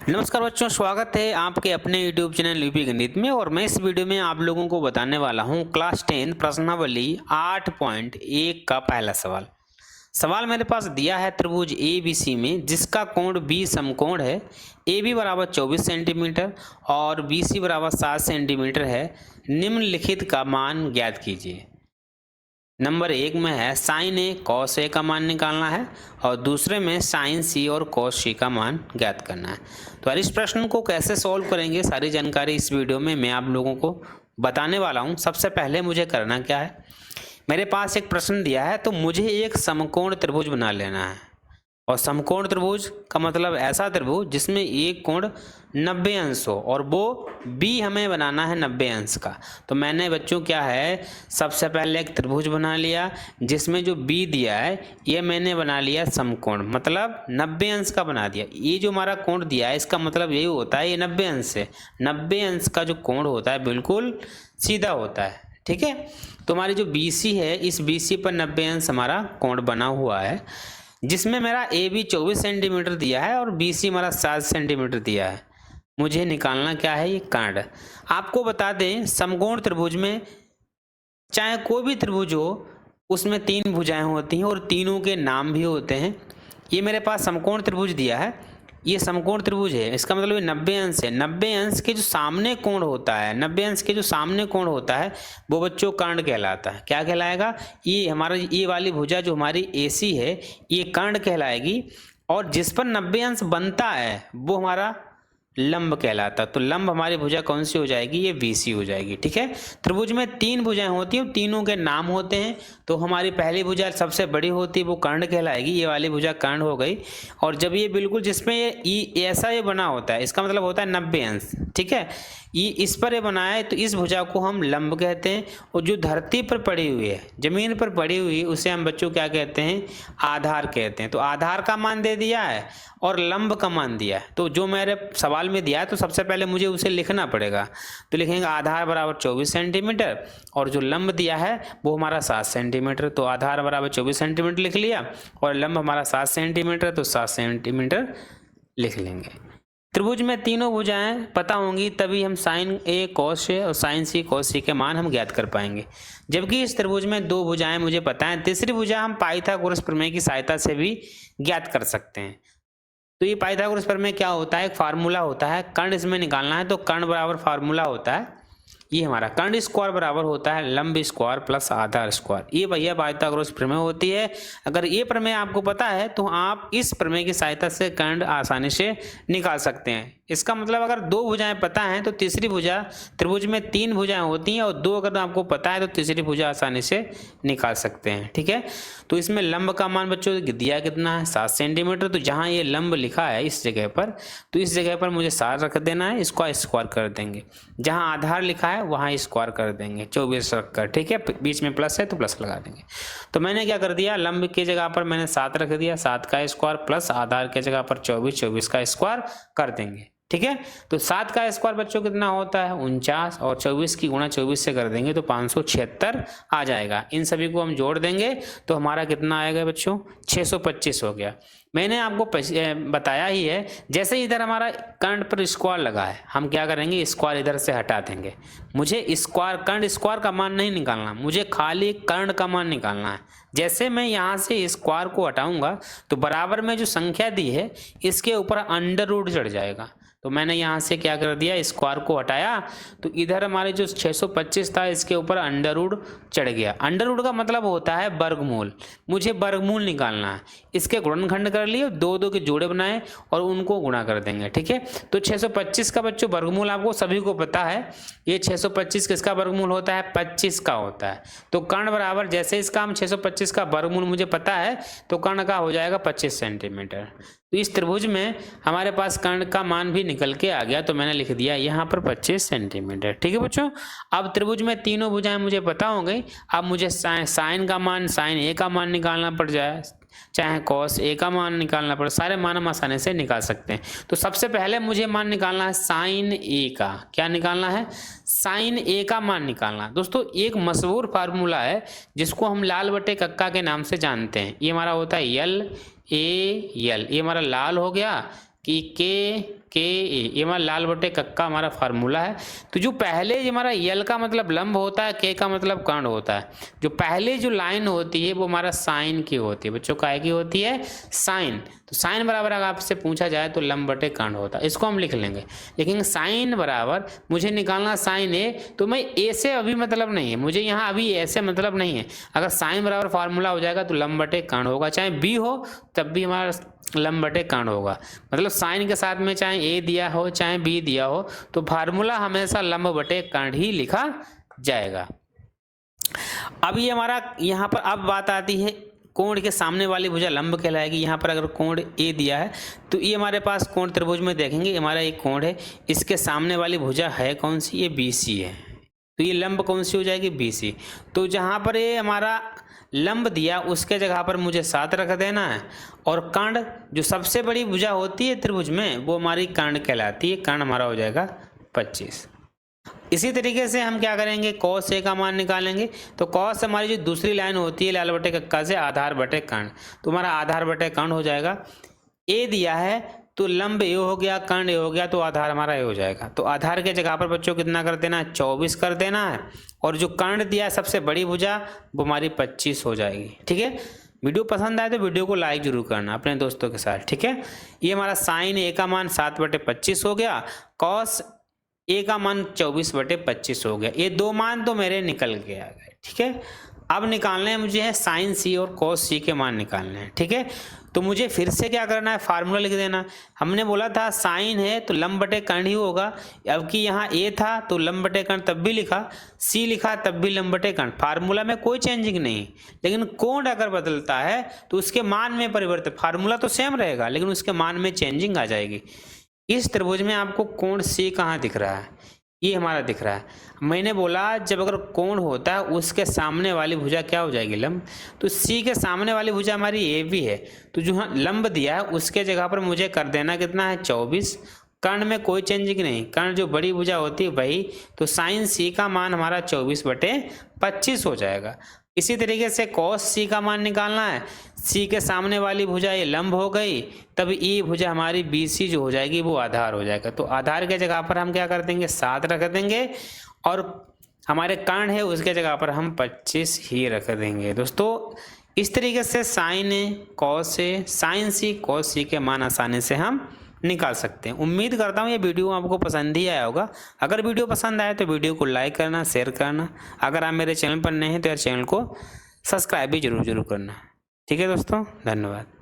नमस्कार बच्चों, स्वागत है आपके अपने YouTube चैनल यूपी गणित में। और मैं इस वीडियो में आप लोगों को बताने वाला हूं क्लास 10 प्रश्नावली 8.1 का पहला सवाल। सवाल मेरे पास दिया है त्रिभुज ABC में जिसका कोण B समकोण है। AB बराबर 24 सेंटीमीटर और BC बराबर 7 सेंटीमीटर है। निम्नलिखित का मान ज्ञात कीजिए। नंबर 1 में है साइन ए कॉस ए का मान निकालना है और दूसरे में साइन सी और कॉस सी का मान ज्ञात करना है। तो यार इस प्रश्न को कैसे सॉल्व करेंगे, सारी जानकारी इस वीडियो में मैं आप लोगों को बताने वाला हूं। सबसे पहले मुझे करना क्या है, मेरे पास एक प्रश्न दिया है तो मुझे एक समकोण त्रिभुज बना लेना है। और समकोण त्रिभुज का मतलब ऐसा त्रिभुज जिसमें एक कोण 90 अंश हो और वो B हमें बनाना है 90 अंश का। तो मैंने बच्चों क्या है, सबसे पहले एक त्रिभुज बना लिया जिसमें जो B दिया है ये मैंने बना लिया समकोण, मतलब 90 अंश का बना दिया। ये जो हमारा कोण दिया है इसका मतलब यही होता है, ये 90 अंश है। 90 अंश का जो कोण होता है बिल्कुल सीधा होता है, ठीक है। तो हमारी जो BC है, इस BC पर 90 अंश हमारा कोण बना हुआ है, जिसमें मेरा AB 24 सेंटीमीटर दिया है और BC हमारा 7 सेंटीमीटर दिया है। मुझे निकालना क्या है, ये कांड। आपको बता दें समकोण त्रिभुज में चाहे कोई भी त्रिभुज हो उसमें 3 भुजाएं होती हैं और तीनों के नाम भी होते हैं। ये मेरे पास समकोण त्रिभुज दिया है, ये समकोण त्रिभुज है, इसका मतलब ये 90 अंश है। 90 अंश के जो सामने कोण होता है, 90 अंश के जो सामने कोण होता है वो बच्चों कर्ण कहलाता है। क्या कहलाएगा, ये हमारा ये वाली भुजा जो हमारी AC है ये कर्ण कहलाएगी। और जिस पर 90 अंश बनता है वो हमारा लंब कहलाता है। तो लंब हमारी भुजा कौन सी हो जाएगी, ये BC हो जाएगी, ठीक है। त्रिभुज में 3 भुजाएं होती हैं, तीनों के नाम होते हैं। तो हमारी पहली भुजा सबसे बड़ी होती है वो कर्ण कहलाएगी, ये वाली भुजा कर्ण हो गई। और जब ये बिल्कुल जिसमें ये ऐसा ये बना होता है इसका मतलब होता है 90 अंश, ठीक है। ये इस पर ये बना है तो इस भुजा को हम लंब कहते हैं। और जो धरती पर पड़ी हुई है, जमीन पर पड़ी हुई, उसे हम बच्चों क्या कहते हैं, आधार कहते हैं। तो आधार का मान दे दिया है और लंब का मान दिया है। तो जो मेरे सवाल में दिया है तो सबसे पहले मुझे उसे लिखना पड़ेगा। तो लिखेंगे आधार बराबर 24 सेंटीमीटर और जो लंब दिया है वो हमारा 7 सेंटीमीटर। तो आधार बराबर 24 सेंटीमीटर लिख लिया और लंब हमारा 7 सेंटीमीटर, तो 7 सेंटीमीटर लिख लेंगे। त्रिभुज में तीनों भुजाएं पता होंगी तभी हम साइन ए कॉस ए और साइन सी कॉस सी के मान हम ज्ञात कर पाएंगे। जबकि इस त्रिभुज में 2 भुजाएं मुझे पता है, तीसरी भुजा हम पाइथागोरस प्रमेय की सहायता से भी ज्ञात कर सकते हैं। तो ये पाइथागोरस प्रमेय क्या होता है, एक फार्मूला होता है, कर्ण इसमें निकालना है तो कर्ण बराबर फार्मूला होता है, ये हमारा कर्ण स्क्वायर बराबर होता है लंब स्क्वायर प्लस आधार स्क्वायर। ये भैया पाइथागोरस प्रमेय होती है। अगर ये प्रमेय आपको पता है तो आप इस प्रमेय की सहायता से कर्ण आसानी से निकाल सकते हैं। इसका मतलब अगर 2 भुजाएं पता हैं तो तीसरी भुजा, त्रिभुज में 3 भुजाएं होती हैं और 2 अगर आपको पता है तो तीसरी भुजा आसानी से निकाल सकते हैं, ठीक है। तो इसमें लंब का मान बच्चों दिया कितना है, 7 सेंटीमीटर। तो जहां ये लंब लिखा है इस जगह पर, तो इस जगह पर मुझे 7 रख देना है, इसको स्क्वायर कर देंगे। जहां आधार लिखा है वहां स्क्वायर कर देंगे 24 रखकर, ठीक है। बीच में प्लस है तो प्लस लगा देंगे। तो मैंने क्या कर दिया, लंब की जगह पर मैंने 7 रख दिया, 7 का स्क्वायर प्लस आधार की जगह पर 24, 24 का स्क्वायर कर देंगे, ठीक है। तो 7 का स्क्वायर बच्चों कितना होता है, 49, और 24 की गुणा 24 से कर देंगे तो 576 आ जाएगा। इन सभी को हम जोड़ देंगे तो हमारा कितना आएगा बच्चों, 625 हो गया। मैंने आपको बताया ही है, जैसे इधर हमारा कर्ण पर स्क्वायर लगा है हम क्या करेंगे, स्क्वायर इधर से हटा देंगे। मुझे स्क्वायर, कर्ण स्क्वायर का मान नहीं निकालना, मुझे खाली कर्ण का मान निकालना है। जैसे मैं यहाँ से स्क्वायर को हटाऊंगा तो बराबर में जो संख्या दी है इसके ऊपर अंडर रूट चढ़ जाएगा। तो मैंने यहाँ से क्या कर दिया, स्क्वायर को हटाया तो इधर हमारे जो 625 था इसके ऊपर अंडर रूट चढ़ गया। अंडर रूट का मतलब होता है वर्गमूल, मुझे वर्गमूल निकालना है। इसके गुणनखंड कर लिए, 2 के जोड़े बनाए और उनको गुणा कर देंगे, ठीक है। तो 625 का बच्चों वर्गमूल आपको सभी को पता है, ये 625 किसका वर्गमूल होता है, 25 का होता है। तो कर्ण बराबर, जैसे इसका हम 625 का वर्गमूल मुझे पता है तो कर्ण का हो जाएगा 25 सेंटीमीटर। तो इस त्रिभुज में हमारे पास कर्ण का मान भी निकल के आ गया, तो मैंने लिख दिया यहाँ पर 25 सेंटीमीटर, ठीक है बच्चों। अब त्रिभुज में तीनों भुजाएं मुझे पता हो गई। अब मुझे साइन का मान, साइन ए का मान निकालना पड़ जाए, चाहे कॉस ए का मान निकालना पड़े, सारे मान हम आसानी से निकाल सकते हैं। तो सबसे पहले मुझे मान निकालना है साइन ए का। क्या निकालना है, साइन ए का मान निकालना है। दोस्तों एक मशहूर फार्मूला है जिसको हम लाल बटे कक्का के नाम से जानते हैं। ये हमारा होता है यल ए यल, ये हमारा लाल हो गया, कि के ए, ये हमारा लाल बटे कक्का हमारा फार्मूला है। तो जो पहले जो हमारा यल का मतलब लंब होता है, के का मतलब कर्ण होता है, जो पहले जो लाइन होती है वो हमारा साइन की होती है बच्चों, काय की होती है, साइन। तो साइन बराबर अगर आपसे पूछा जाए तो लंब बटे कर्ण होता है, इसको हम लिख लेंगे। लेकिन साइन बराबर मुझे निकालना साइन ए, तो मैं ए से अभी मतलब नहीं है, मुझे यहाँ अभी ऐसे मतलब नहीं है। अगर साइन बराबर फार्मूला हो जाएगा तो लंब बटे कर्ण होगा, चाहे बी हो तब भी हमारा लंब बटे कर्ण होगा। मतलब साइन के साथ में चाहे ए दिया हो चाहे बी दिया हो तो फार्मूला हमेशा लंब बटे कर्ण ही लिखा जाएगा। अब ये हमारा यहाँ पर अब बात आती है कोण के सामने वाली भुजा लंब कहलाएगी। यहाँ पर अगर कोण ए दिया है तो ये हमारे पास कोण त्रिभुज में देखेंगे हमारा एक कोण है, इसके सामने वाली भुजा है कौन सी, ये बी सी है। तो ये लंब कौन सी हो जाएगी, बी सी। तो जहाँ पर ये हमारा लंब दिया उसके जगह पर मुझे 7 रख देना है, और कर्ण जो सबसे बड़ी भुजा होती है त्रिभुज में वो हमारी कर्ण कहलाती है, कर्ण हमारा हो जाएगा 25। इसी तरीके से हम क्या करेंगे, कॉस ए का मान निकालेंगे। तो कॉस हमारी जो दूसरी लाइन होती है लाल बटे कक्का से आधार बटे कर्ण, तो हमारा आधार बटे कर्ण हो जाएगा। ए दिया है तो लंब ए हो गया, कर्ण ए हो गया, तो आधार हमारा ए हो जाएगा। तो आधार के जगह पर बच्चों कितना कर देना है, 24 कर देना है, और जो कर्ण दिया है सबसे बड़ी भुजा वो हमारी 25 हो जाएगी। ठीक है, वीडियो पसंद आए तो वीडियो को लाइक जरूर करना अपने दोस्तों के साथ। ठीक है, ये हमारा साइन ए का मान 7/25 हो गया, कॉस ए का मान 24/25 हो गया। ये दो मान तो मेरे निकल के आ गए। ठीक है, अब निकालने हैं मुझे है साइन सी और कॉस सी के मान निकालने हैं। ठीक है, तो मुझे फिर से क्या करना है, फार्मूला लिख देना। हमने बोला था साइन है तो लंब बटे कर्ण ही होगा, अब कि यहाँ ए था तो लंब बटे कर्ण तब भी लिखा, सी लिखा तब भी लंब बटे कर्ण, फार्मूला में कोई चेंजिंग नहीं। लेकिन कोण अगर बदलता है तो उसके मान में परिवर्तन, फार्मूला तो सेम रहेगा लेकिन उसके मान में चेंजिंग आ जाएगी। इस त्रिभुज में आपको कोण सी कहाँ दिख रहा है, ये हमारा दिख रहा है। मैंने बोला जब अगर कोण होता है उसके सामने वाली भुजा क्या हो जाएगी, लंब। तो सी के सामने वाली भुजा हमारी ए भी है, तो जो लंब दिया है उसके जगह पर मुझे कर देना कितना है, 24। कर्ण में कोई चेंजिंग नहीं, कर्ण जो बड़ी भुजा होती है वही, तो साइन सी का मान हमारा 24/25 हो जाएगा। इसी तरीके से कॉस सी का मान निकालना है, सी के सामने वाली भुजा ये लंब हो गई, तब ई भुजा हमारी बी सी जो हो जाएगी वो आधार हो जाएगा। तो आधार के जगह पर हम क्या कर देंगे, 7 रख देंगे, और हमारे कर्ण है उसके जगह पर हम 25 ही रख देंगे। दोस्तों इस तरीके से sign A cos A sign C cos सी के मान आसानी से हम निकाल सकते हैं। उम्मीद करता हूँ ये वीडियो आपको पसंद ही आया होगा। अगर वीडियो पसंद आए तो वीडियो को लाइक करना, शेयर करना। अगर आप मेरे चैनल पर नए हैं तो यार चैनल को सब्सक्राइब भी जरूर करना। ठीक है दोस्तों, धन्यवाद।